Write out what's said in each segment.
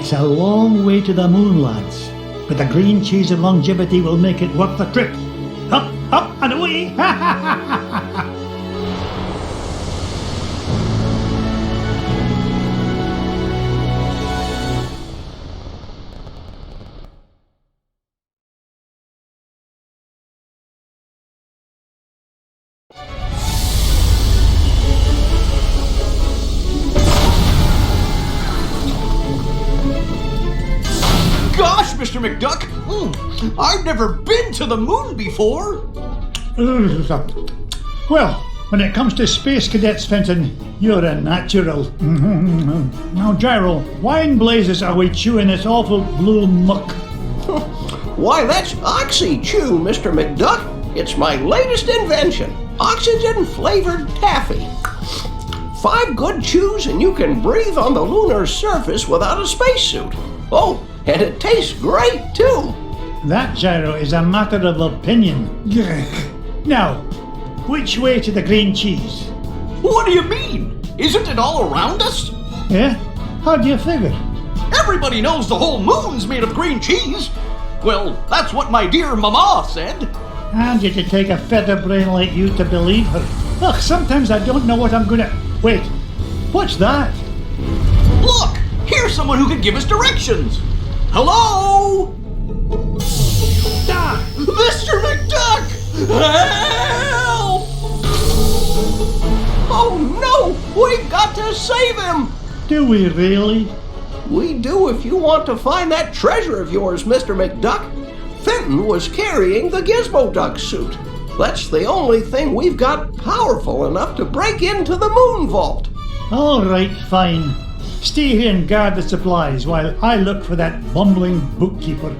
It's a long way to the moon, lads, but the green cheese of longevity will make it worth the trip. Up, up and away! Gosh, Mr. McDuck, I've never been to the moon before. Well, when it comes to space cadets, Fenton, you're a natural. Now, Gyro, wine blazes are we chewing this awful blue muck? Why, that's Oxy-Chew, Mr. McDuck. It's my latest invention, oxygen-flavored taffy. 5 good chews and you can breathe on the lunar surface without a spacesuit. Oh, and it tastes great, too. That, Gyro, is a matter of opinion. Now, which way to the green cheese? What do you mean? Isn't it all around us? Yeah? How do you figure? Everybody knows the whole moon's made of green cheese. Well, that's what my dear mama said. And did it take a feather brain like you to believe her? Ugh, sometimes I don't know what I'm gonna... Wait, what's that? Look, here's someone who can give us directions. Hello? Ah! Mr. McDuck! Help! Oh, no! We've got to save him! Do we really? We do if you want to find that treasure of yours, Mr. McDuck. Fenton was carrying the Gizmo Duck suit. That's the only thing we've got powerful enough to break into the moon vault. All right, fine. Stay here and guard the supplies while I look for that bumbling bookkeeper.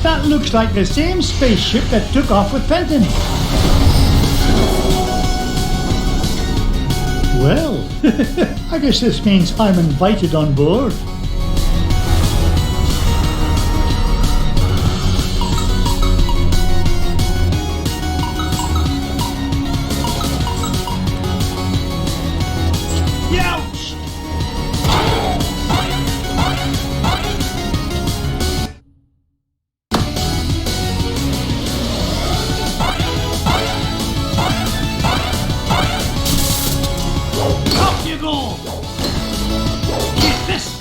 That looks like the same spaceship that took off with Fenton. Well, I guess this means I'm invited on board. Ouch! Up you go! Get this!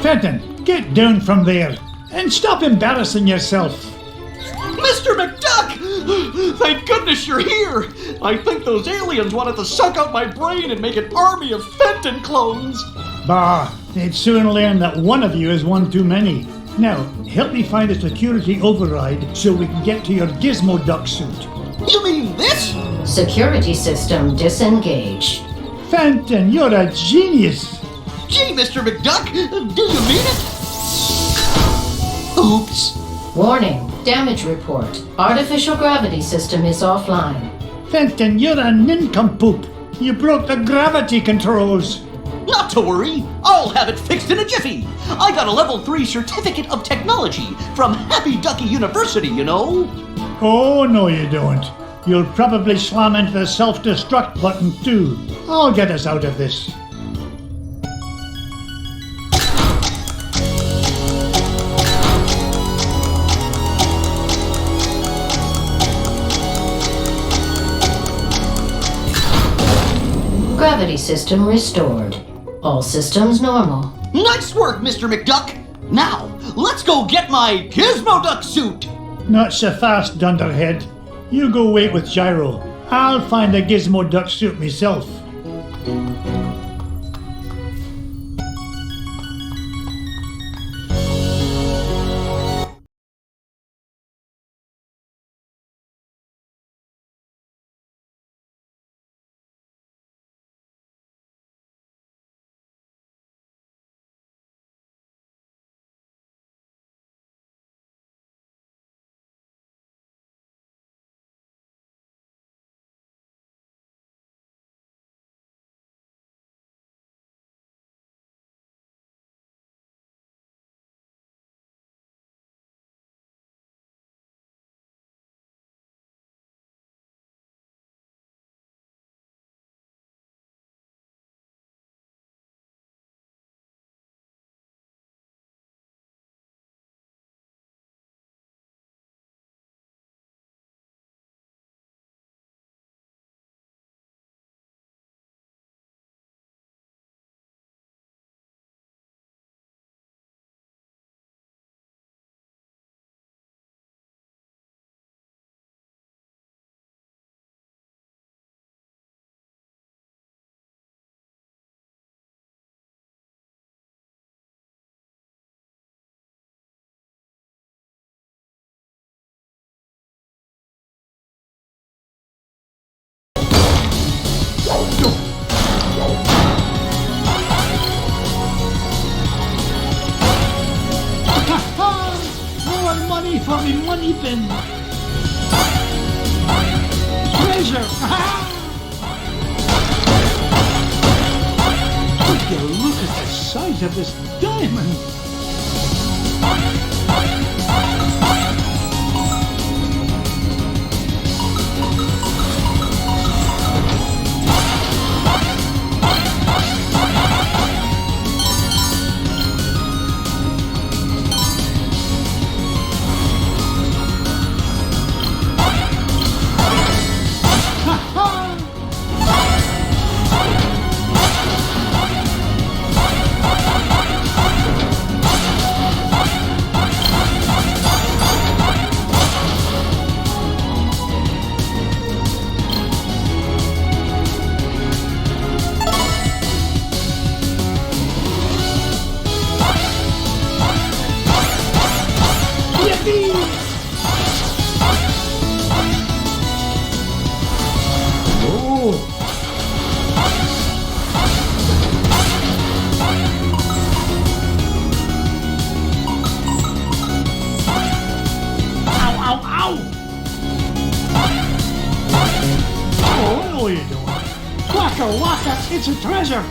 Fenton, get down from there and stop embarrassing yourself. Mr. McDuck! Thank goodness you're here! I think those aliens wanted to suck out my brain and make an army of Fenton clones! Bah, they'd soon learn that one of you is one too many. Now, help me find a security override so we can get to your Gizmo Duck suit. You mean this? Security system disengaged. Fenton, you're a genius. Gee, Mr. McDuck, do you mean it? Oops. Warning, damage report. Artificial gravity system is offline. Fenton, you're a nincompoop. You broke the gravity controls. Not to worry, I'll have it fixed in a jiffy. I got a level 3 certificate of technology from Happy Ducky University, you know. Oh, no you don't. You'll probably slam into the self-destruct button too. I'll get us out of this. Gravity system restored. All systems normal. Nice work, Mr. McDuck. Now, let's go get my Gizmo Duck suit. Not so fast, Dunderhead. You go wait with Gyro. I'll find a Gizmo Duck suit myself. More money for me money bin. Treasure. Would you look at the size of this diamond? Waka, it's a treasure!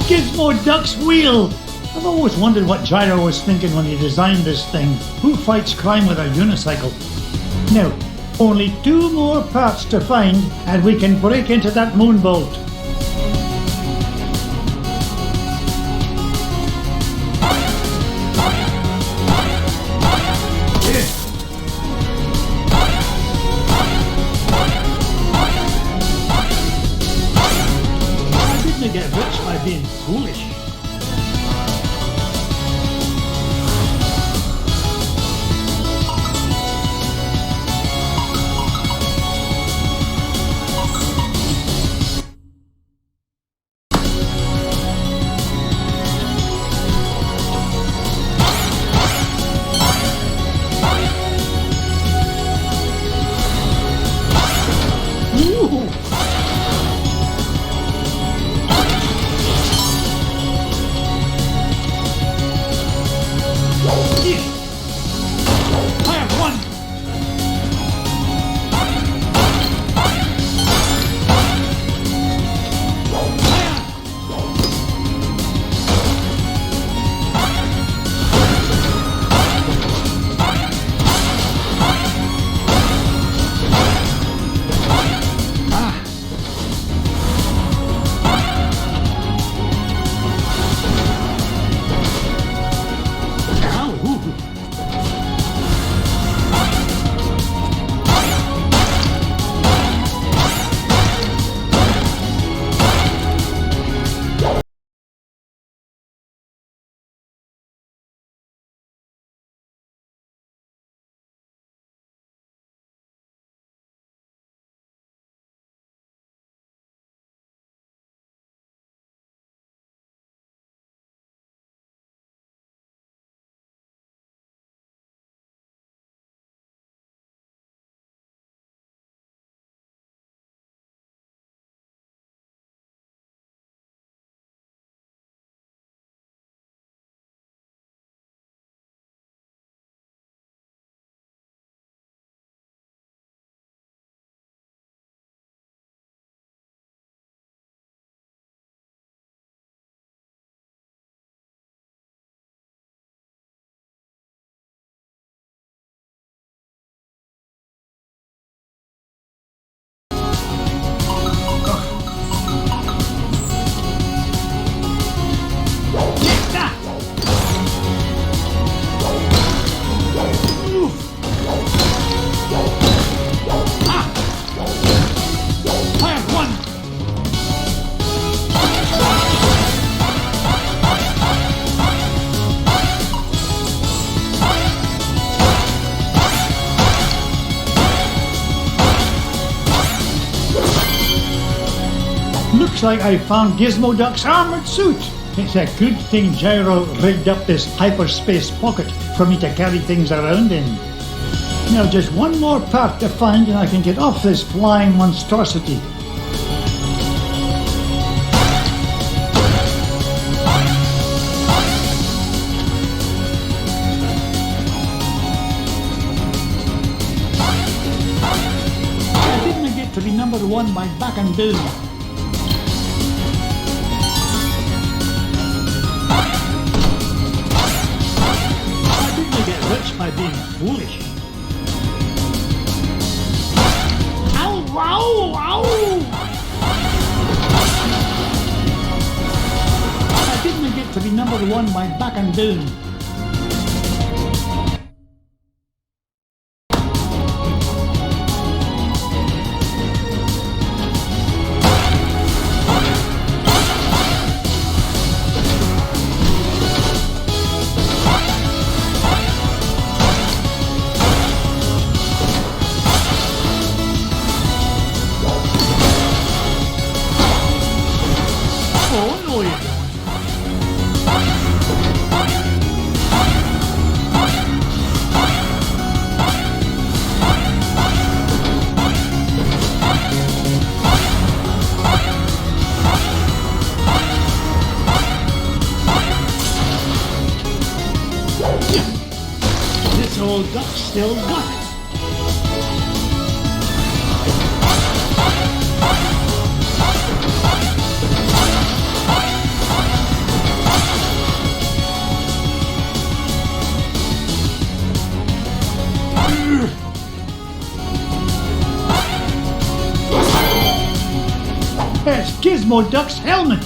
Gizmo Duck's wheel! I've always wondered what Gyro was thinking when he designed this thing. Who fights crime with a unicycle? Now, only 2 more parts to find and we can break into that moonbolt. Looks like I found Gizmo Duck's armored suit. It's a good thing Gyro rigged up this hyperspace pocket for me to carry things around in. Now just one more part to find and I can get off this flying monstrosity. I didn't get to be number one by backing down. By being foolish. Ow! Ow! Ow! I didn't get to be number one by backing down. Old duck still got it. It's Gizmo Duck's helmet.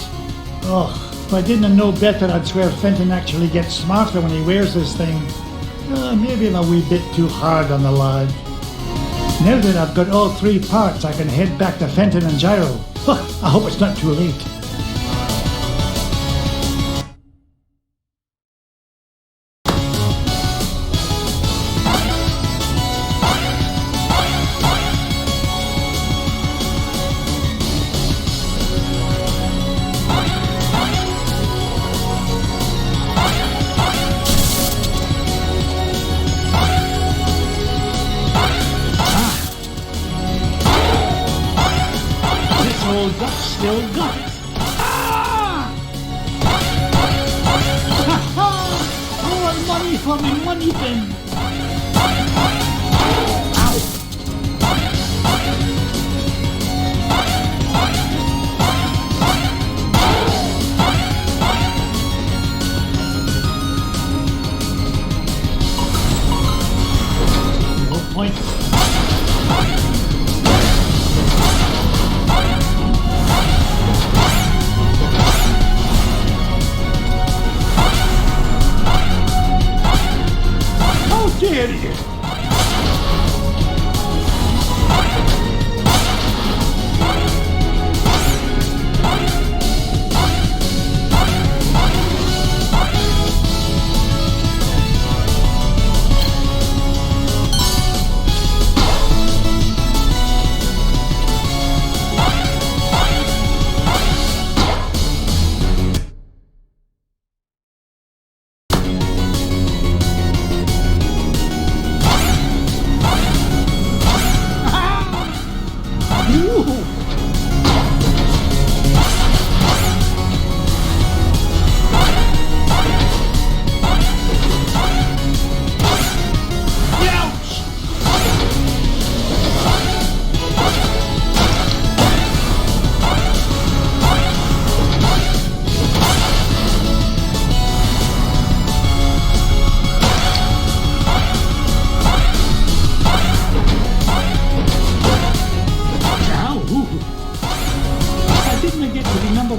Oh, if I didn't know better, I'd swear Fenton actually gets smarter when he wears this thing. Maybe I'm a wee bit too hard on the lad. Now that I've got all three parts, I can head back to Fenton and Gyro. I hope it's not too late. Old duck still got it. Ah! Ha ha! More money for me money bin. Ow! No point. Dare you?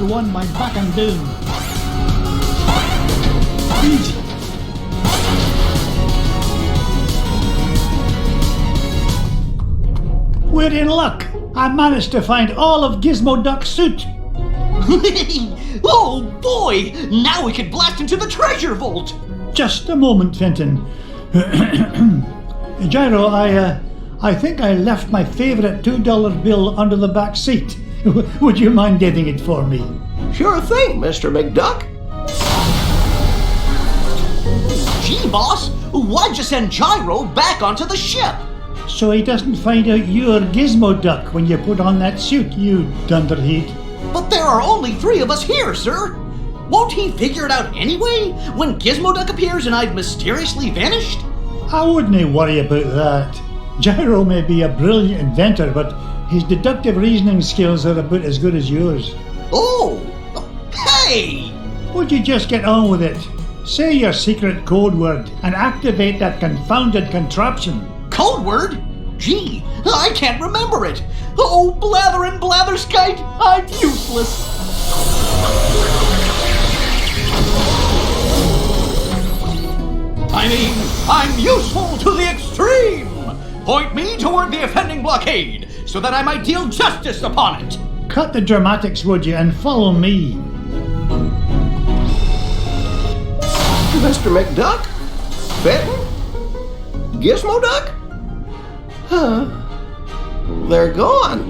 One by back and down. Easy. We're in luck. I managed to find all of Gizmo Duck's suit. Oh boy! Now we can blast into the treasure vault! Just a moment, Fenton. Gyro, I think I left my favorite $2 bill under the back seat. Would you mind getting it for me? Sure thing, Mr. McDuck. Gee, boss, why'd you send Gyro back onto the ship? So he doesn't find out you're Gizmo Duck when you put on that suit, you dunderhead. But there are only 3 of us here, sir. Won't he figure it out anyway, when Gizmo Duck appears and I've mysteriously vanished? I wouldn't worry about that. Gyro may be a brilliant inventor, but his deductive reasoning skills are about as good as yours. Oh, hey! Would you just get on with it? Say your secret code word and activate that confounded contraption. Code word? Gee, I can't remember it. Oh, blather and blatherskite, I'm useless. I mean, I'm useful to the extreme. Point me toward the offending blockade, so that I might deal justice upon it. Cut the dramatics, would you, and follow me. Mr. McDuck? Fenton? Gizmo Duck? Huh. They're gone.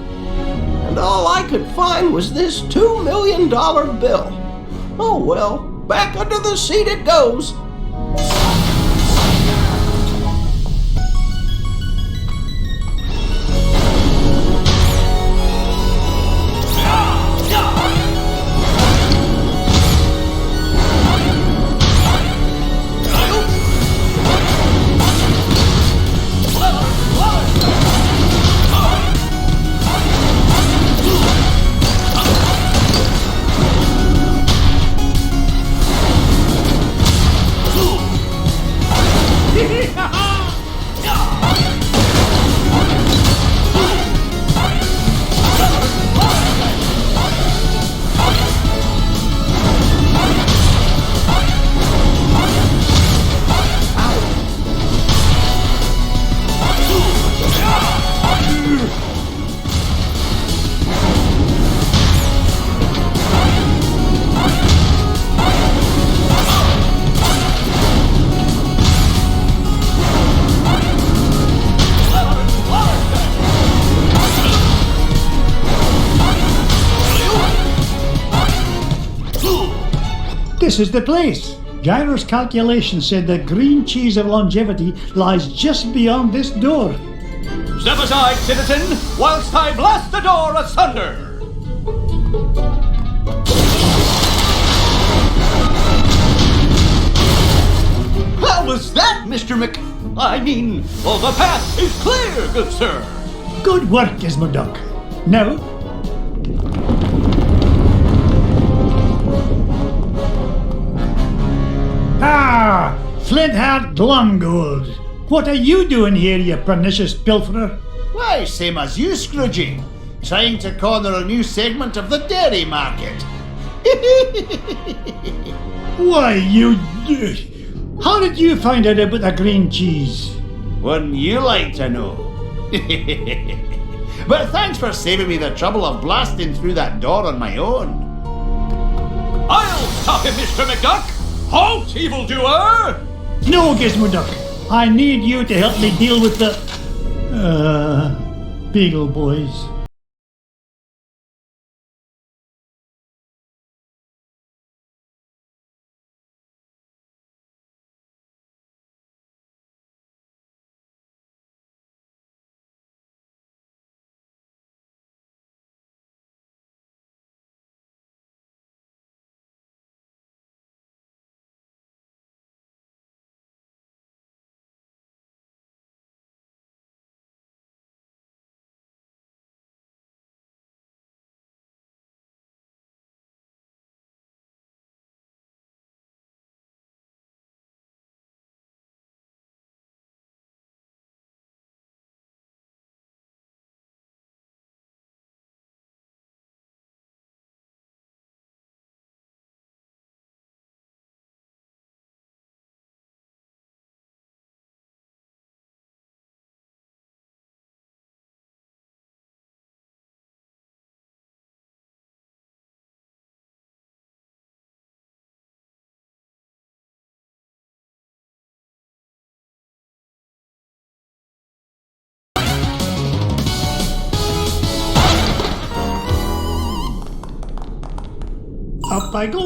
And all I could find was this $2 million bill. Oh well, back under the seat it goes. This is the place. Gyro's calculation said the green cheese of longevity lies just beyond this door. Step aside, citizen, whilst I blast the door asunder. How was that, Mr. Well, the path is clear, good sir. Good work, Gizmo Duck. Now, Flint-Heart Glumgold. What are you doing here, you pernicious pilferer? Why, same as you, Scroogey. Trying to corner a new segment of the dairy market. Why, you... How did you find out about the green cheese? Wouldn't you like to know? But thanks for saving me the trouble of blasting through that door on my own. I'll stop him, Mr. McDuck. Halt, evildoer! No, Gizmo Duck. I need you to help me deal with the... Beagle Boys. Up I go.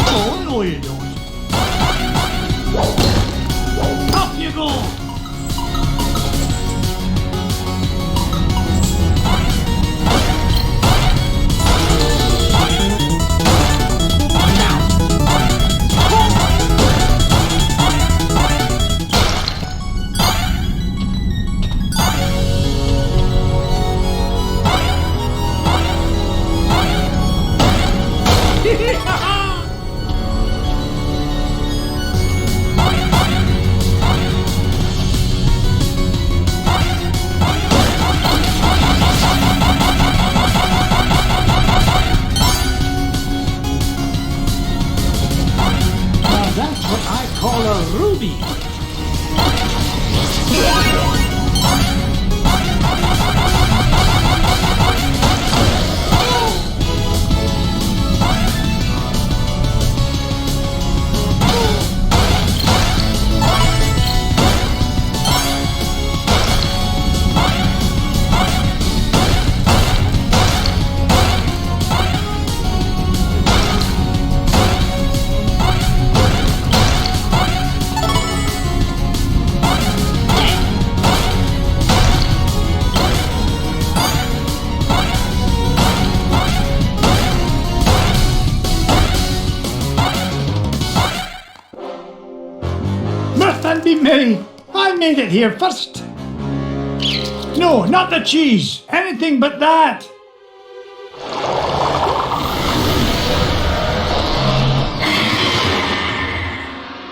Oh, no you don't. Up you go. Now that's what I call a ruby. Mirth and be merry. I made it here first. No, not the cheese. Anything but that.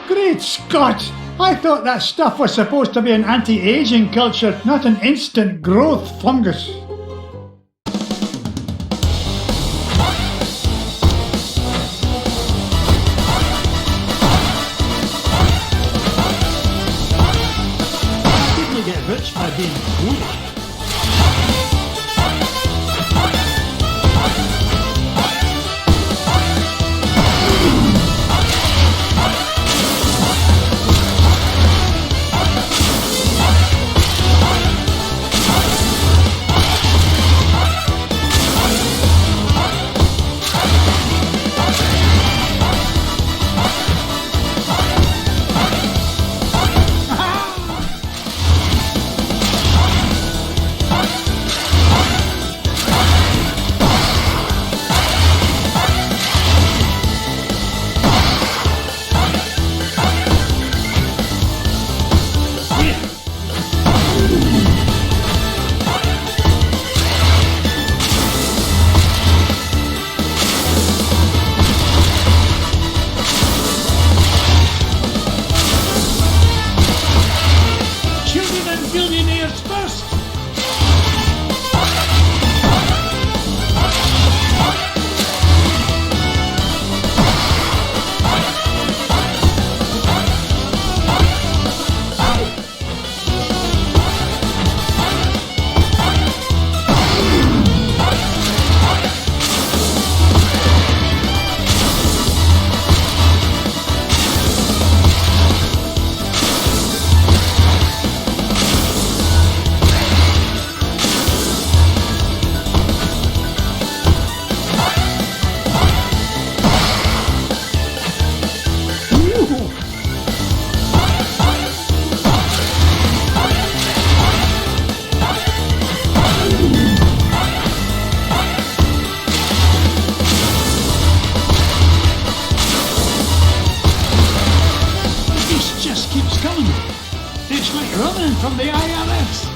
Great Scott! I thought that stuff was supposed to be an anti-aging culture, not an instant growth fungus. People get rich by being foolish. Children and billionaires first. This just keeps coming. It's like running from the IRS.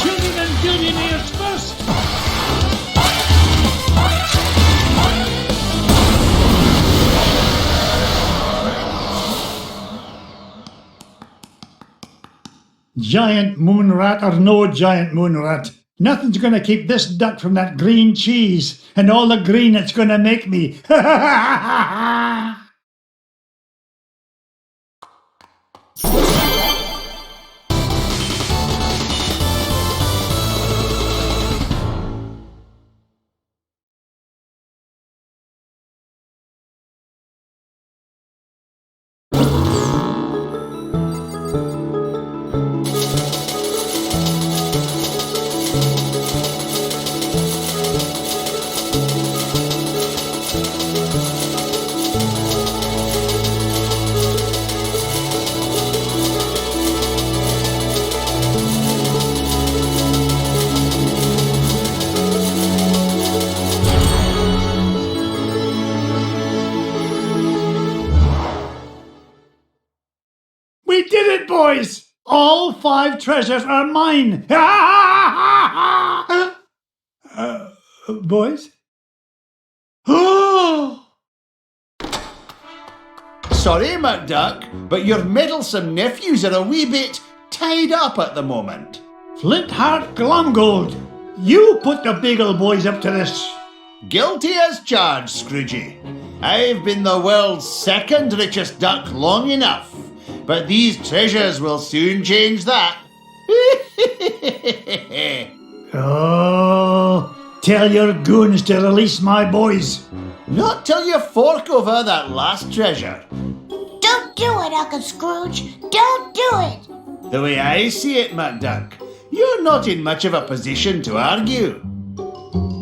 Children and billionaires first. Giant moon rat or no giant moon rat, Nothing's gonna keep this duck from that green cheese and all the green it's gonna make me. We did it, boys! All 5 treasures are mine! Boys? Sorry, McDuck, but your meddlesome nephews are a wee bit tied up at the moment. Flintheart Glumgold, you put the Beagle boys up to this. Guilty as charged, Scroogey. I've been the world's 2nd richest duck long enough, but these treasures will soon change that. Oh, tell your goons to release my boys. Not till you fork over that last treasure. Don't do it, Uncle Scrooge. Don't do it. The way I see it, McDuck, you're not in much of a position to argue.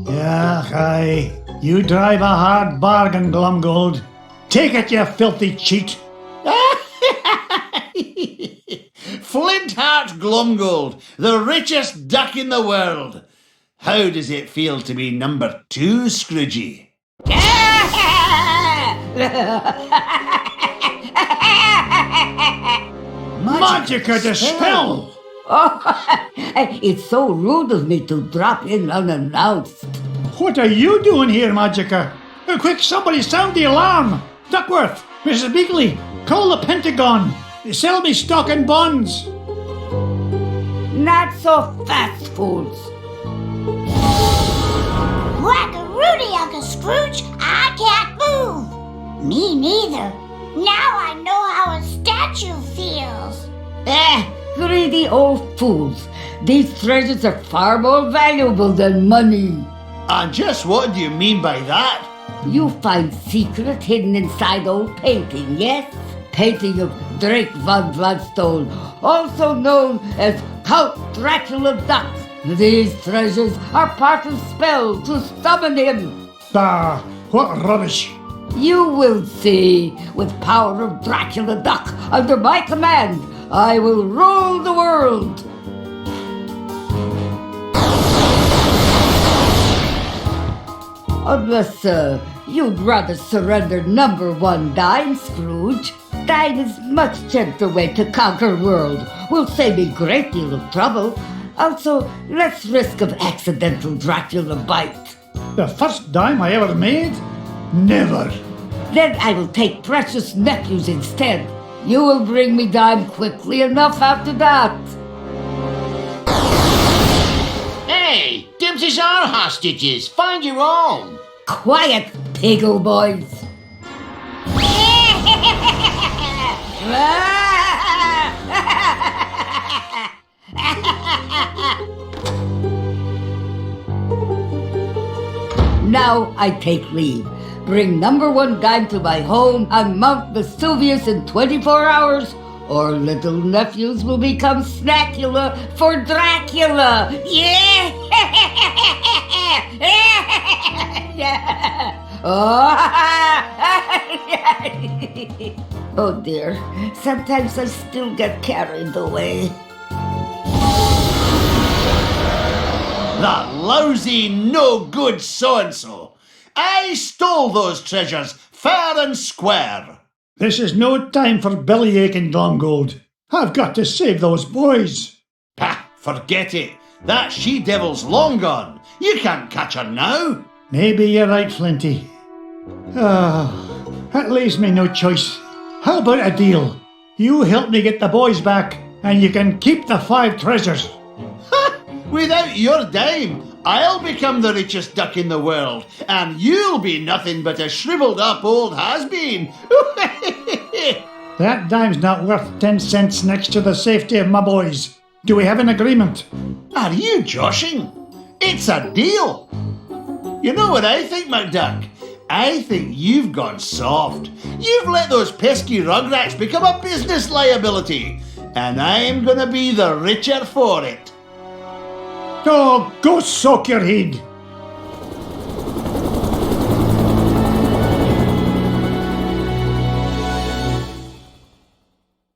Yeah, aye. You drive a hard bargain, Glumgold. Take it, you filthy cheat. Flintheart Glumgold, the richest duck in the world. How does it feel to be number 2, Scroogey? Magica dispel! It's so rude of me to drop in unannounced. What are you doing here, Magica? Quick, somebody sound the alarm! Duckworth, Mrs. Beakley, call the Pentagon. Sell me stock and bonds. Not so fast, fools. Whack-a-rooney, Uncle Scrooge. I can't move. Me neither. Now I know how a statue feels. Greedy old fools. These treasures are far more valuable than money. And just what do you mean by that? You find secret hidden inside old painting, yes? Painting of Drake von Bloodstone, also known as Count Dracula Duck. These treasures are part of spell to summon him. Ah, what rubbish. You will see. With power of Dracula Duck under my command, I will rule the world. Unless, you'd rather surrender number 1 dime, Scrooge. Dime is much gentler way to conquer world. Will save me great deal of trouble. Also, less risk of accidental Dracula bite. The first dime I ever made? Never. Then I will take precious nephews instead. You will bring me dime quickly enough after that. Hey, Dimsey's our hostages. Find your own. Quiet, piggle boys. Now I take leave. Bring number 1 dime to my home on Mount Vesuvius in 24 hours, or little nephews will become snackula for Dracula. Yeah! Oh dear, sometimes I still get carried away. That lousy, no-good so-and-so. I stole those treasures fair and square. This is no time for bellyaching, Glumgold. I've got to save those boys. Ha! Forget it. That she-devil's long gone. You can't catch her now. Maybe you're right, Flinty. That leaves me no choice. How about a deal? You help me get the boys back, and you can keep the 5 treasures. Ha! Without your dime, I'll become the richest duck in the world, and you'll be nothing but a shriveled up old has-been. That dime's not worth 10 cents next to the safety of my boys. Do we have an agreement? Are you joshing? It's a deal. You know what I think, McDuck? I think you've gone soft. You've let those pesky rugrats become a business liability, and I'm gonna be the richer for it. Oh, go soak your head.